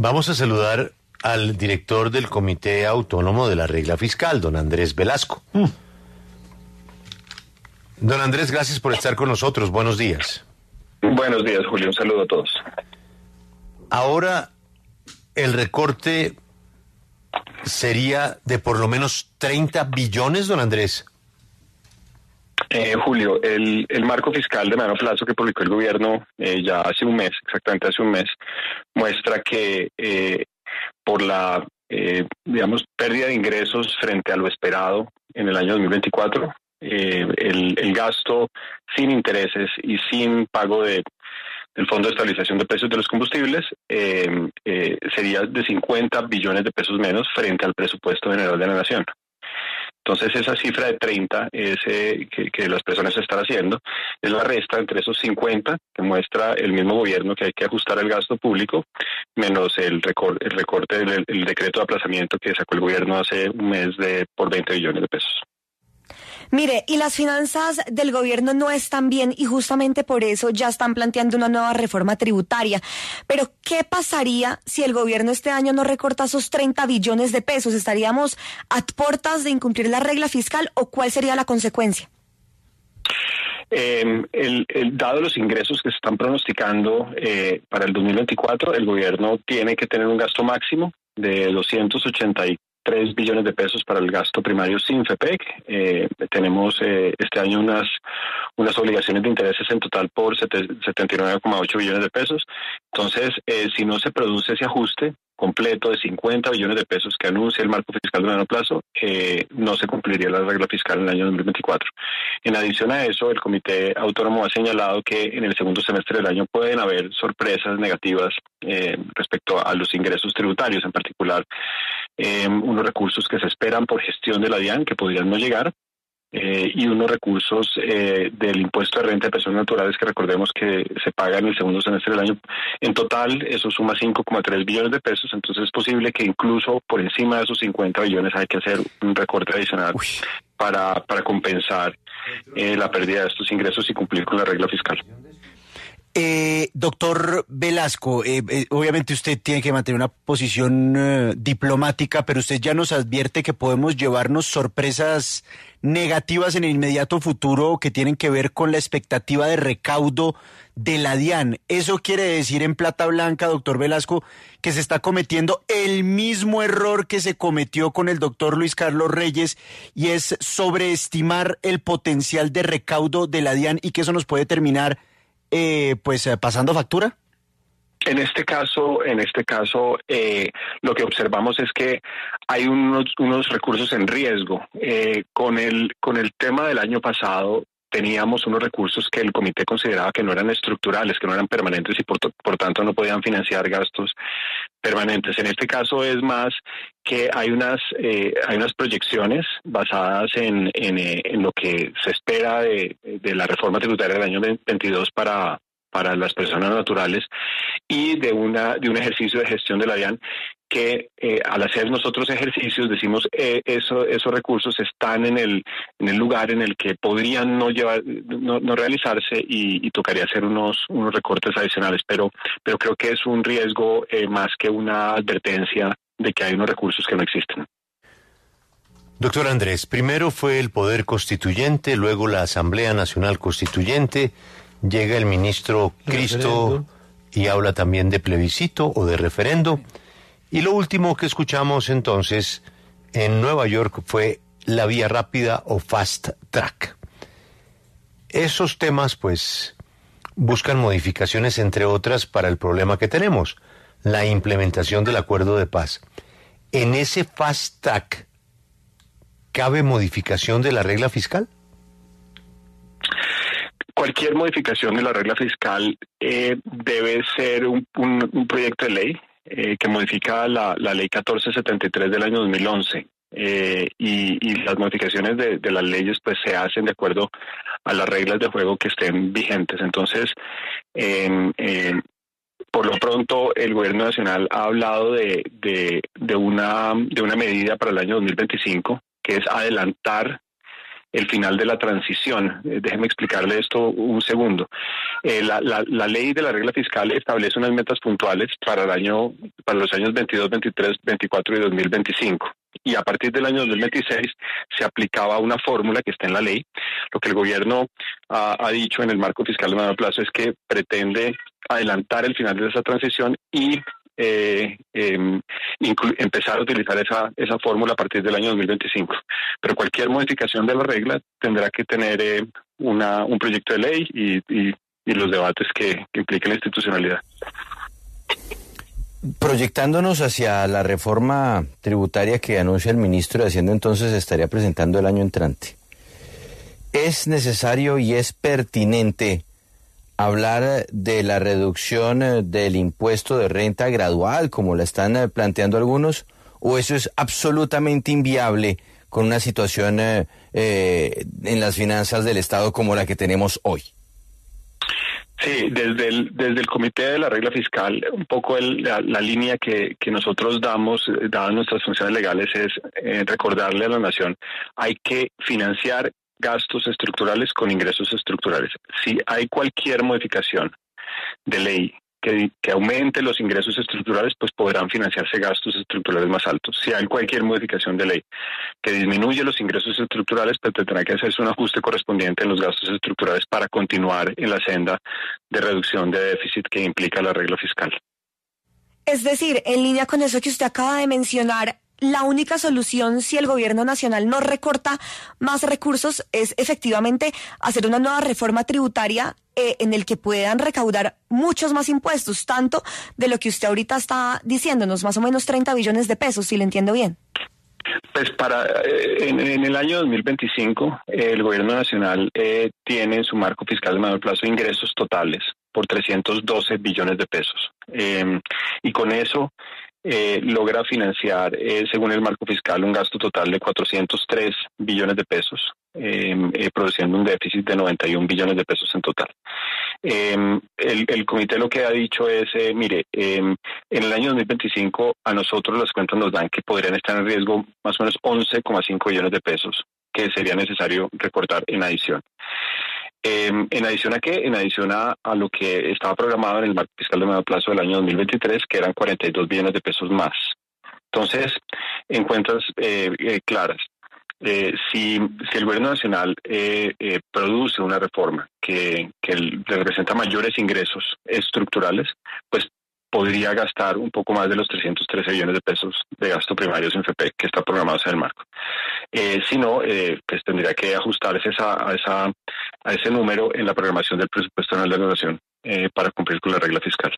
Vamos a saludar al director del Comité Autónomo de la Regla Fiscal, don Andrés Velasco. Don Andrés, gracias por estar con nosotros. Buenos días. Buenos días, Julio. Un saludo a todos. Ahora, el recorte sería de por lo menos 30 billones, don Andrés. Julio, el marco fiscal de mediano plazo que publicó el gobierno ya hace un mes, exactamente hace un mes, muestra que por la, pérdida de ingresos frente a lo esperado en el año 2024, el gasto sin intereses y sin pago del Fondo de Estabilización de Precios de los Combustibles sería de 50 billones de pesos menos frente al presupuesto general de la Nación. Entonces esa cifra de 30 que las personas están haciendo es la resta entre esos 50 que muestra el mismo gobierno que hay que ajustar el gasto público, menos el recorte del decreto de aplazamiento que sacó el gobierno hace un mes por 20 billones de pesos. Mire, y las finanzas del gobierno no están bien y justamente por eso ya están planteando una nueva reforma tributaria. Pero, ¿qué pasaría si el gobierno este año no recorta esos 30 billones de pesos? ¿Estaríamos a puertas de incumplir la regla fiscal o cuál sería la consecuencia? Dado los ingresos que se están pronosticando para el 2024, el gobierno tiene que tener un gasto máximo de 283 billones de pesos para el gasto primario sin FEPEC. Tenemos este año unas obligaciones de intereses en total por 79,8 billones de pesos. Entonces, si no se produce ese ajuste completo de 50 billones de pesos que anuncia el marco fiscal de mediano plazo, no se cumpliría la regla fiscal en el año 2024. En adición a eso, el Comité Autónomo ha señalado que en el segundo semestre del año pueden haber sorpresas negativas respecto a los ingresos tributarios, en particular unos recursos que se esperan por gestión de la DIAN que podrían no llegar, y unos recursos del impuesto de renta de personas naturales que recordemos que se paga en el segundo semestre del año. En total, eso suma 5,3 billones de pesos, entonces es posible que incluso por encima de esos 50 billones hay que hacer un recorte adicional para compensar la pérdida de estos ingresos y cumplir con la regla fiscal. Doctor Velasco, obviamente usted tiene que mantener una posición diplomática, pero usted ya nos advierte que podemos llevarnos sorpresas negativas en el inmediato futuro que tienen que ver con la expectativa de recaudo de la DIAN. ¿Eso quiere decir en plata blanca, doctor Velasco, que se está cometiendo el mismo error que se cometió con el doctor Luis Carlos Reyes, y es sobreestimar el potencial de recaudo de la DIAN y que eso nos puede terminar pasando factura? En este caso, lo que observamos es que hay unos recursos en riesgo. Con el tema del año pasado, teníamos unos recursos que el comité consideraba que no eran estructurales, que no eran permanentes y por tanto no podían financiar gastos permanentes. En este caso es más que hay unas proyecciones basadas en lo que se espera de la reforma tributaria del año 22 para las personas naturales y de un ejercicio de gestión de la DIAN que al hacer nosotros ejercicios decimos esos recursos están en el lugar en el que podrían no realizarse y tocaría hacer unos recortes adicionales, pero creo que es un riesgo más que una advertencia de que hay unos recursos que no existen. Doctor Andrés, primero fue el Poder Constituyente, luego la Asamblea Nacional Constituyente, llega el ministro Cristo y habla también de plebiscito o de referendo. Y lo último que escuchamos entonces en Nueva York fue la vía rápida o fast track. Esos temas pues buscan modificaciones, entre otras, para el problema que tenemos, la implementación del acuerdo de paz. En ese fast track, ¿cabe modificación de la regla fiscal? Cualquier modificación de la regla fiscal debe ser un proyecto de ley que modifica la ley 1473 del año 2011. Y las modificaciones de las leyes pues se hacen de acuerdo a las reglas de juego que estén vigentes. Entonces, por lo pronto, el gobierno nacional ha hablado de una medida para el año 2025, que es adelantar el final de la transición. Déjeme explicarle esto un segundo. La ley de la regla fiscal establece unas metas puntuales para los años 22, 23, 24 y 2025. Y a partir del año 2026 se aplicaba una fórmula que está en la ley. Lo que el gobierno ha dicho en el marco fiscal de mediano plazo es que pretende adelantar el final de esa transición y empezar a utilizar esa fórmula a partir del año 2025. Pero cualquier modificación de la regla tendrá que tener un proyecto de ley y los debates que impliquen la institucionalidad. Proyectándonos hacia la reforma tributaria que anuncia el ministro de Hacienda, entonces estaría presentando el año entrante. ¿Es necesario y es pertinente hablar de la reducción del impuesto de renta gradual, como la están planteando algunos, o eso es absolutamente inviable con una situación en las finanzas del Estado como la que tenemos hoy? Sí, desde el Comité de la Regla Fiscal, un poco la línea que nosotros damos, dadas nuestras funciones legales, es recordarle a la nación, hay que financiar gastos estructurales con ingresos estructurales. Si hay cualquier modificación de ley que aumente los ingresos estructurales, pues podrán financiarse gastos estructurales más altos. Si hay cualquier modificación de ley que disminuye los ingresos estructurales, pues tendrá que hacerse un ajuste correspondiente en los gastos estructurales para continuar en la senda de reducción de déficit que implica la regla fiscal. Es decir, en línea con eso que usted acaba de mencionar, la única solución si el gobierno nacional no recorta más recursos es efectivamente hacer una nueva reforma tributaria en el que puedan recaudar muchos más impuestos, tanto de lo que usted ahorita está diciéndonos, más o menos 30 billones de pesos, si le entiendo bien. Pues en el año 2025 el gobierno nacional tiene en su marco fiscal de mediano plazo ingresos totales por 312 billones de pesos. Y con eso logra financiar, según el marco fiscal, un gasto total de 403 billones de pesos, produciendo un déficit de 91 billones de pesos en total. El comité lo que ha dicho es, mire, en el año 2025 a nosotros las cuentas nos dan que podrían estar en riesgo más o menos 11,5 billones de pesos que sería necesario recortar en adición. ¿En adición a qué? En adición a lo que estaba programado en el marco fiscal de mediano plazo del año 2023, que eran 42 billones de pesos más. Entonces, en cuentas claras, si el gobierno nacional produce una reforma que representa mayores ingresos estructurales, pues podría gastar un poco más de los 313 billones de pesos de gasto primario sin FP que está programado en el marco. Si no, pues tendría que ajustarse a ese número en la programación del presupuesto anual de la nación para cumplir con la regla fiscal.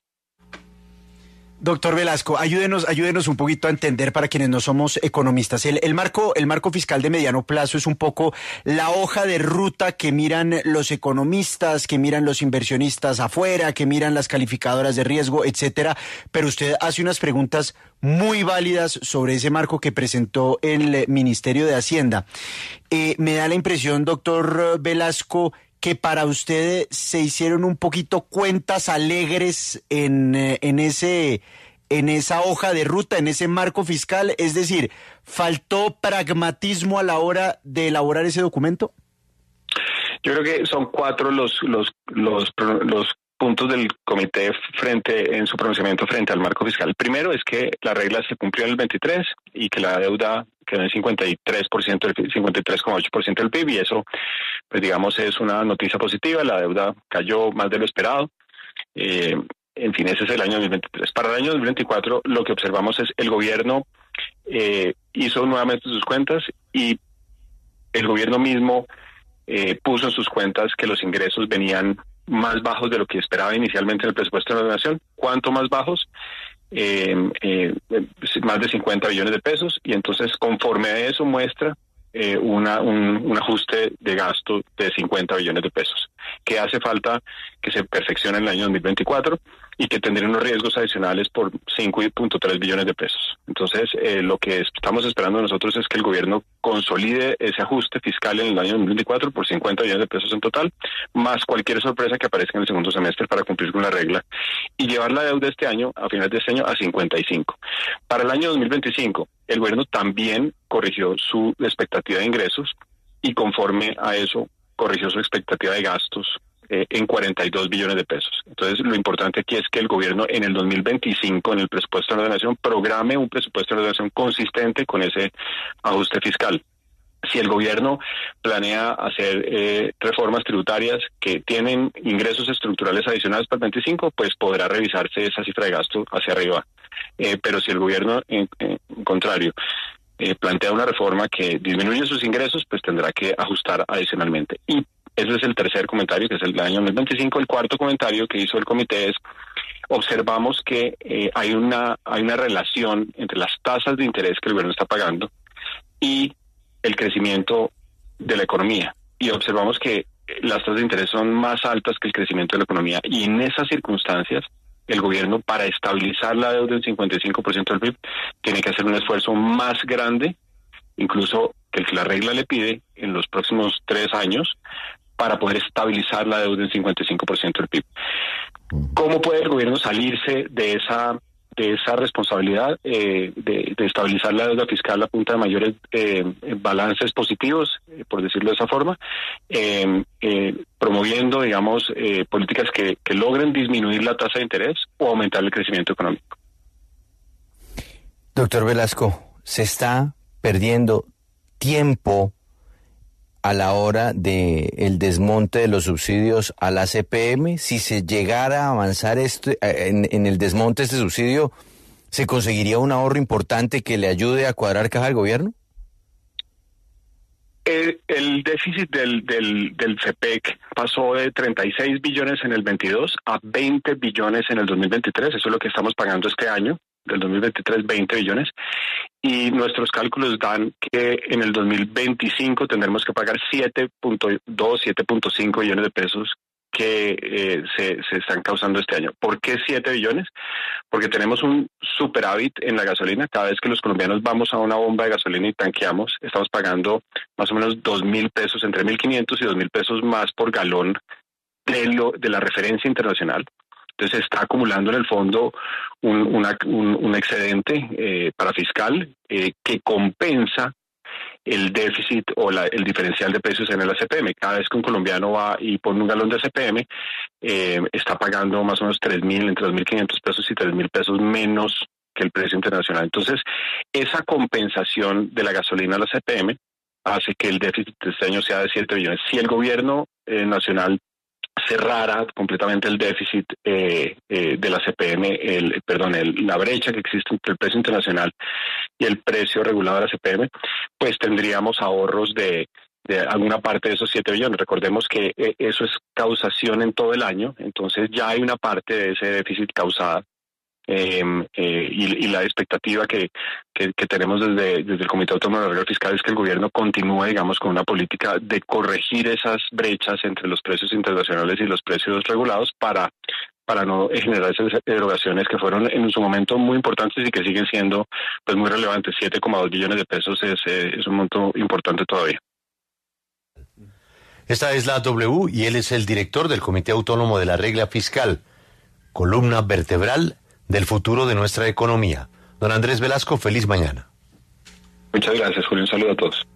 Doctor Velasco, ayúdenos un poquito a entender para quienes no somos economistas. El marco fiscal de mediano plazo es un poco la hoja de ruta que miran los economistas, que miran los inversionistas afuera, que miran las calificadoras de riesgo, etcétera. Pero usted hace unas preguntas muy válidas sobre ese marco que presentó el Ministerio de Hacienda. Me da la impresión, doctor Velasco, que para usted se hicieron un poquito cuentas alegres en esa hoja de ruta, en ese marco fiscal, es decir, ¿faltó pragmatismo a la hora de elaborar ese documento? Yo creo que son 4 los puntos del comité en su pronunciamiento frente al marco fiscal. El primero es que la regla se cumplió en el 23 y que la deuda quedó en 53,8% del PIB, y eso, pues digamos, es una noticia positiva. La deuda cayó más de lo esperado. En fin, ese es el año 2023. Para el año 2024 lo que observamos es el gobierno hizo nuevamente sus cuentas y el gobierno mismo puso en sus cuentas que los ingresos venían más bajos de lo que esperaba inicialmente en el presupuesto de la nación. ¿Cuánto más bajos? Más de 50 billones de pesos, y entonces conforme a eso muestra un ajuste de gasto de 50 billones de pesos, que hace falta que se perfeccione en el año 2024 y que tendría unos riesgos adicionales por 5.3 billones de pesos. Entonces, lo que estamos esperando nosotros es que el gobierno consolide ese ajuste fiscal en el año 2024 por 50 billones de pesos en total, más cualquier sorpresa que aparezca en el segundo semestre para cumplir con la regla, y llevar la deuda este año, a finales de este año, a 55. Para el año 2025, el gobierno también corrigió su expectativa de ingresos y conforme a eso corrigió su expectativa de gastos en 42 billones de pesos. Entonces, lo importante aquí es que el gobierno en el 2025, en el presupuesto de la Nación, programe un presupuesto de la Nación consistente con ese ajuste fiscal. Si el gobierno planea hacer reformas tributarias que tienen ingresos estructurales adicionales para el 25, pues podrá revisarse esa cifra de gasto hacia arriba. Pero si el gobierno, en contrario, plantea una reforma que disminuye sus ingresos, pues tendrá que ajustar adicionalmente. Y ese es el tercer comentario, que es el del año 2025. El cuarto comentario que hizo el comité es: observamos que hay una relación entre las tasas de interés que el gobierno está pagando y el crecimiento de la economía. Y observamos que las tasas de interés son más altas que el crecimiento de la economía. Y en esas circunstancias, el gobierno, para estabilizar la deuda en 55% del PIB, tiene que hacer un esfuerzo más grande, incluso que el que la regla le pide, en los próximos 3 años, para poder estabilizar la deuda en 55% del PIB. ¿Cómo puede el gobierno salirse de esa responsabilidad de estabilizar la deuda fiscal a punta de mayores balances positivos, por decirlo de esa forma, promoviendo, digamos, políticas que logren disminuir la tasa de interés o aumentar el crecimiento económico? Doctor Velasco, se está perdiendo tiempo a la hora de el desmonte de los subsidios a la CPM. Si se llegara a avanzar en el desmonte de este subsidio, ¿se conseguiría un ahorro importante que le ayude a cuadrar caja al gobierno? El déficit del FEPEC pasó de 36 billones en el 22 a 20 billones en el 2023. Eso es lo que estamos pagando este año. Del 2023, 20 billones. Y nuestros cálculos dan que en el 2025 tendremos que pagar 7.2, 7.5 billones de pesos que se están causando este año. ¿Por qué 7 billones? Porque tenemos un superávit en la gasolina. Cada vez que los colombianos vamos a una bomba de gasolina y tanqueamos, estamos pagando más o menos 2.000 pesos, entre 1.500 y 2.000 pesos más por galón de la referencia internacional. Entonces se está acumulando en el fondo un excedente para fiscal que compensa el déficit o el diferencial de precios en el ACPM. Cada vez que un colombiano va y pone un galón de ACPM, está pagando más o menos 3.000, entre 2.500 pesos y 3.000 pesos menos que el precio internacional. Entonces, esa compensación de la gasolina al ACPM hace que el déficit de este año sea de 7 billones. Si el gobierno nacional cerrara completamente el déficit de la CPM, la brecha que existe entre el precio internacional y el precio regulado de la CPM, pues tendríamos ahorros de alguna parte de esos 7 billones. Recordemos que eso es causación en todo el año, entonces ya hay una parte de ese déficit causada. Y la expectativa que tenemos desde el Comité Autónomo de la Regla Fiscal es que el gobierno continúe, digamos, con una política de corregir esas brechas entre los precios internacionales y los precios regulados para no generar esas erogaciones que fueron en su momento muy importantes y que siguen siendo pues muy relevantes. 7,2 billones de pesos es un monto importante todavía. Esta es la W y él es el director del Comité Autónomo de la Regla Fiscal, columna vertebral del futuro de nuestra economía. Don Andrés Velasco, feliz mañana. Muchas gracias, Julio. Un saludo a todos.